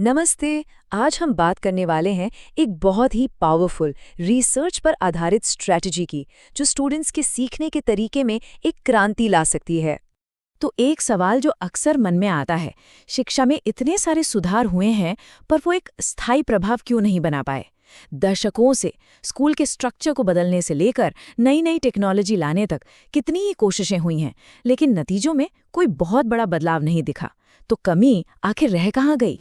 नमस्ते। आज हम बात करने वाले हैं एक बहुत ही पावरफुल रिसर्च पर आधारित स्ट्रैटेजी की, जो स्टूडेंट्स के सीखने के तरीके में एक क्रांति ला सकती है। तो एक सवाल जो अक्सर मन में आता है, शिक्षा में इतने सारे सुधार हुए हैं पर वो एक स्थायी प्रभाव क्यों नहीं बना पाए। दशकों से स्कूल के स्ट्रक्चर को बदलने से लेकर नई नई टेक्नोलॉजी लाने तक कितनी ही कोशिशें हुई हैं, लेकिन नतीजों में कोई बहुत बड़ा बदलाव नहीं दिखा। तो कमी आखिर रह कहाँ गई?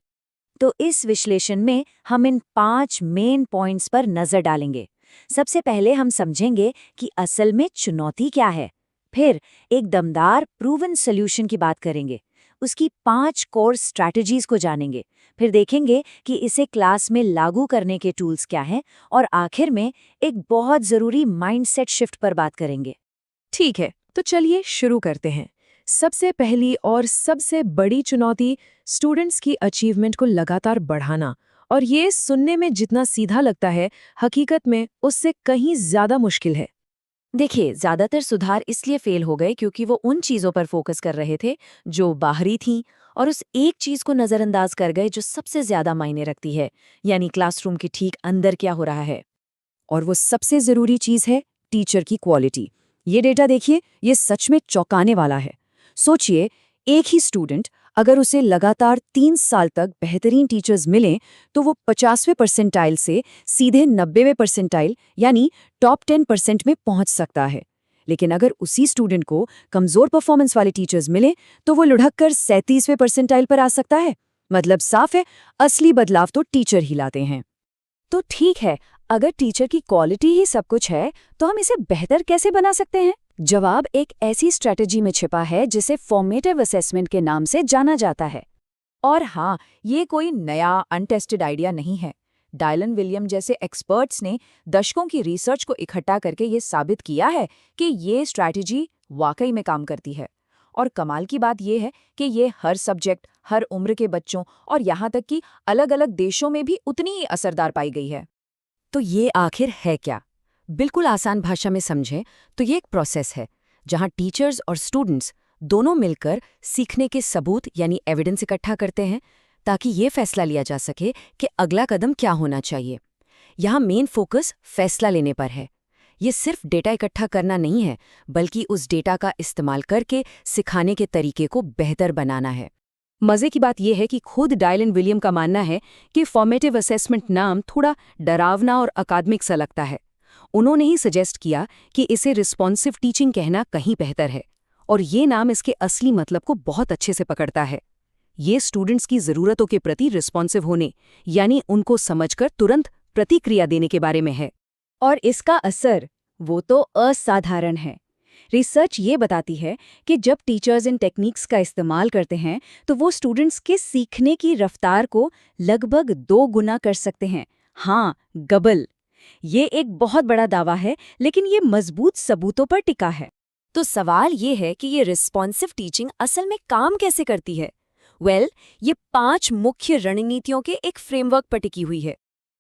तो इस विश्लेषण में हम इन 5 मेन पॉइंट्स पर नजर डालेंगे। सबसे पहले हम समझेंगे कि असल में चुनौती क्या है। फिर एक दमदार प्रूवन सॉल्यूशन की बात करेंगे, उसकी 5 कोर स्ट्रैटेजीज को जानेंगे। फिर देखेंगे कि इसे क्लास में लागू करने के टूल्स क्या हैं, और आखिर में एक बहुत ज़रूरी माइंडसेट शिफ्ट पर बात करेंगे। ठीक है, तो चलिए शुरू करते हैं। सबसे पहली और सबसे बड़ी चुनौती स्टूडेंट्स की अचीवमेंट को लगातार बढ़ाना, और ये सुनने में जितना सीधा लगता है, हकीकत में उससे कहीं ज्यादा मुश्किल है। देखिए, ज़्यादातर सुधार इसलिए फेल हो गए क्योंकि वो उन चीज़ों पर फोकस कर रहे थे जो बाहरी थीं, और उस एक चीज़ को नज़रअंदाज कर गए जो सबसे ज़्यादा मायने रखती है, यानी क्लासरूम के ठीक अंदर क्या हो रहा है। और वो सबसे ज़रूरी चीज़ है टीचर की क्वालिटी। ये डेटा देखिए, ये सच में चौंकाने वाला है। सोचिए, एक ही स्टूडेंट अगर उसे लगातार 3 साल तक बेहतरीन टीचर्स मिलें तो वो 50वें परसेंटाइल से सीधे 90वें परसेंटाइल यानी टॉप 10% में पहुंच सकता है। लेकिन अगर उसी स्टूडेंट को कमज़ोर परफॉर्मेंस वाले टीचर्स मिलें तो वो लुढ़क कर 37वें परसेंटाइल पर आ सकता है। मतलब साफ है, असली बदलाव तो टीचर ही लाते हैं। तो ठीक है, अगर टीचर की क्वालिटी ही सब कुछ है, तो हम इसे बेहतर कैसे बना सकते हैं? जवाब एक ऐसी स्ट्रैटेजी में छिपा है जिसे फॉर्मेटिव असेसमेंट के नाम से जाना जाता है। और हाँ, ये कोई नया अनटेस्टेड आइडिया नहीं है। डायलन विलियम जैसे एक्सपर्ट्स ने दशकों की रिसर्च को इकट्ठा करके ये साबित किया है कि ये स्ट्रैटेजी वाकई में काम करती है। और कमाल की बात यह है कि ये हर सब्जेक्ट, हर उम्र के बच्चों और यहाँ तक कि अलग-अलग देशों में भी उतनी ही असरदार पाई गई है। तो ये आखिर है क्या? बिल्कुल आसान भाषा में समझें तो ये एक प्रोसेस है जहां टीचर्स और स्टूडेंट्स दोनों मिलकर सीखने के सबूत यानी एविडेंस इकट्ठा करते हैं, ताकि ये फैसला लिया जा सके कि अगला कदम क्या होना चाहिए। यहाँ मेन फोकस फैसला लेने पर है। ये सिर्फ डेटा इकट्ठा करना नहीं है, बल्कि उस डेटा का इस्तेमाल करके सिखाने के तरीके को बेहतर बनाना है। मजे की बात यह है कि खुद डायलन विलियम का मानना है कि फॉर्मेटिव असेसमेंट नाम थोड़ा डरावना और अकादमिक सा लगता है। उन्होंने ही सजेस्ट किया कि इसे रिस्पॉन्सिव टीचिंग कहना कहीं बेहतर है, और ये नाम इसके असली मतलब को बहुत अच्छे से पकड़ता है। ये स्टूडेंट्स की ज़रूरतों के प्रति रिस्पॉन्सिव होने, यानी उनको समझकर तुरंत प्रतिक्रिया देने के बारे में है। और इसका असर वो तो असाधारण है। रिसर्च ये बताती है कि जब टीचर्स इन टेक्निक्स का इस्तेमाल करते हैं तो वो स्टूडेंट्स के सीखने की रफ्तार को लगभग 2 गुना कर सकते हैं। हाँ, डबल। ये एक बहुत बड़ा दावा है, लेकिन ये मजबूत सबूतों पर टिका है। तो सवाल ये है कि ये रिस्पॉन्सिव टीचिंग असल में काम कैसे करती है? ये 5 मुख्य रणनीतियों के एक फ्रेमवर्क पर टिकी हुई है।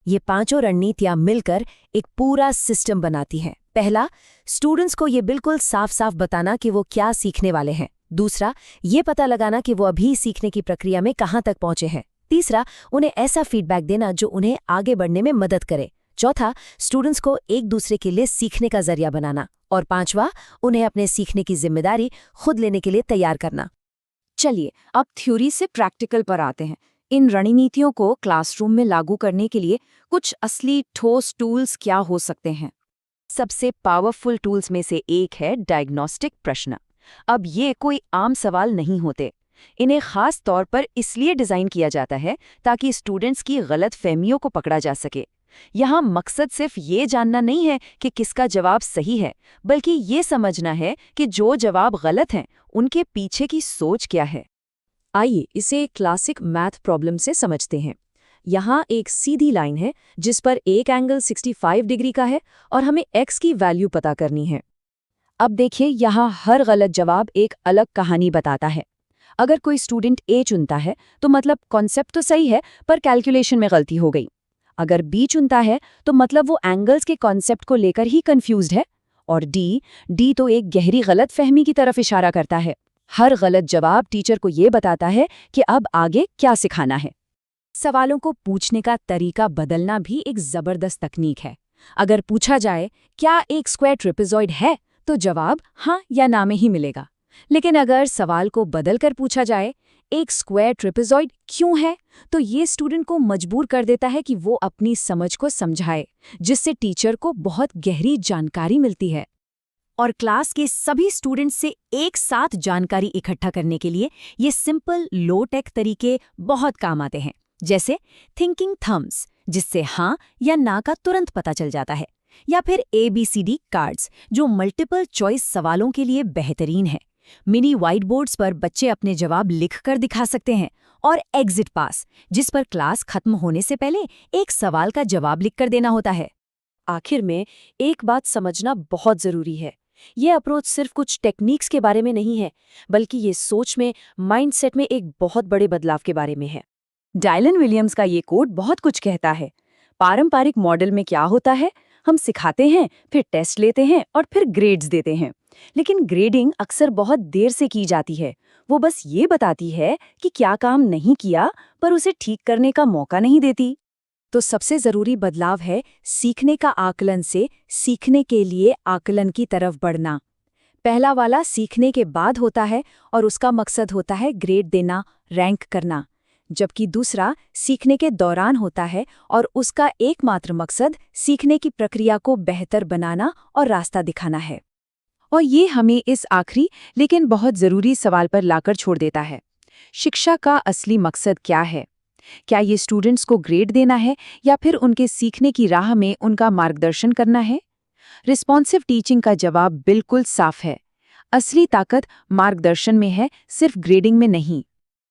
ये 5 रणनीतियां मिलकर एक पूरा सिस्टम बनाती हैं। पहला, स्टूडेंट्स को ये बिल्कुल साफ साफ बताना कि वो क्या सीखने वाले हैं। दूसरा, ये पता लगाना कि वो अभी सीखने की प्रक्रिया में कहाँ तक पहुंचे हैं। तीसरा, उन्हें ऐसा फीडबैक देना जो उन्हें आगे बढ़ने में मदद करे। चौथा, स्टूडेंट्स को एक दूसरे के लिए सीखने का जरिया बनाना। और पांचवा, उन्हें अपने सीखने की जिम्मेदारी खुद लेने के लिए तैयार करना। चलिए, अब थ्योरी से प्रैक्टिकल पर आते हैं। इन रणनीतियों को क्लासरूम में लागू करने के लिए कुछ असली ठोस टूल्स क्या हो सकते हैं? सबसे पावरफुल टूल्स में से एक है डायग्नोस्टिक प्रश्न। अब ये कोई आम सवाल नहीं होते। इन्हें खास तौर पर इसलिए डिज़ाइन किया जाता है ताकि स्टूडेंट्स की गलत फहमियों को पकड़ा जा सके। यहाँ मकसद सिर्फ ये जानना नहीं है कि किसका जवाब सही है, बल्कि ये समझना है कि जो जवाब गलत हैं उनके पीछे की सोच क्या है। आइए इसे एक क्लासिक मैथ प्रॉब्लम से समझते हैं। यहाँ एक सीधी लाइन है जिस पर एक एंगल 65 डिग्री का है और हमें x की वैल्यू पता करनी है। अब देखिए, यहाँ हर गलत जवाब एक अलग कहानी बताता है। अगर कोई स्टूडेंट A चुनता है तो मतलब कॉन्सेप्ट तो सही है, पर कैलकुलेशन में गलती हो गई। अगर B चुनता है तो मतलब वो एंगल्स के कॉन्सेप्ट को लेकर ही कंफ्यूज्ड है। और D तो एक गहरी गलत फहमी की तरफ इशारा करता है। हर गलत जवाब टीचर को ये बताता है कि अब आगे क्या सिखाना है। सवालों को पूछने का तरीका बदलना भी एक जबरदस्त तकनीक है। अगर पूछा जाए क्या एक स्क्वायर ट्रेपेजॉइड है, तो जवाब हाँ या ना में ही मिलेगा। लेकिन अगर सवाल को बदलकर पूछा जाए एक स्क्वायर ट्रेपेजॉइड क्यों है, तो ये स्टूडेंट को मजबूर कर देता है कि वो अपनी समझ को समझाए, जिससे टीचर को बहुत गहरी जानकारी मिलती है। और क्लास के सभी स्टूडेंट्स से एक साथ जानकारी इकट्ठा करने के लिए ये सिंपल लो टेक तरीके बहुत काम आते हैं, जैसे थिंकिंग थम्स, जिससे हाँ या ना का तुरंत पता चल जाता है, या फिर ABCD कार्ड्स, जो मल्टीपल चॉइस सवालों के लिए बेहतरीन है। मिनी व्हाइट बोर्ड्स पर बच्चे अपने जवाब लिखकर दिखा सकते हैं, और एग्जिट पास, जिस पर क्लास खत्म होने से पहले एक सवाल का जवाब लिखकर देना होता है। आखिर में एक बात समझना बहुत जरूरी है, ये अप्रोच सिर्फ कुछ टेक्निक्स के बारे में नहीं है, बल्कि ये सोच में, माइंडसेट में एक बहुत बड़े बदलाव के बारे में है। डायलन विलियम्स का ये कोट बहुत कुछ कहता है। पारंपरिक मॉडल में क्या होता है, हम सिखाते हैं, फिर टेस्ट लेते हैं और फिर ग्रेड्स देते हैं। लेकिन ग्रेडिंग अक्सर बहुत देर से की जाती है। वो बस ये बताती है कि क्या काम नहीं किया, पर उसे ठीक करने का मौका नहीं देती। तो सबसे जरूरी बदलाव है सीखने का आकलन से सीखने के लिए आकलन की तरफ बढ़ना। पहला वाला सीखने के बाद होता है और उसका मकसद होता है ग्रेड देना, रैंक करना, जबकि दूसरा सीखने के दौरान होता है और उसका एकमात्र मकसद सीखने की प्रक्रिया को बेहतर बनाना और रास्ता दिखाना है। और ये हमें इस आखिरी लेकिन बहुत जरूरी सवाल पर लाकर छोड़ देता है, शिक्षा का असली मकसद क्या है? क्या ये स्टूडेंट्स को ग्रेड देना है या फिर उनके सीखने की राह में उनका मार्गदर्शन करना है? रिस्पॉन्सिव टीचिंग का जवाब बिल्कुल साफ है। असली ताकत मार्गदर्शन में है, सिर्फ ग्रेडिंग में नहीं।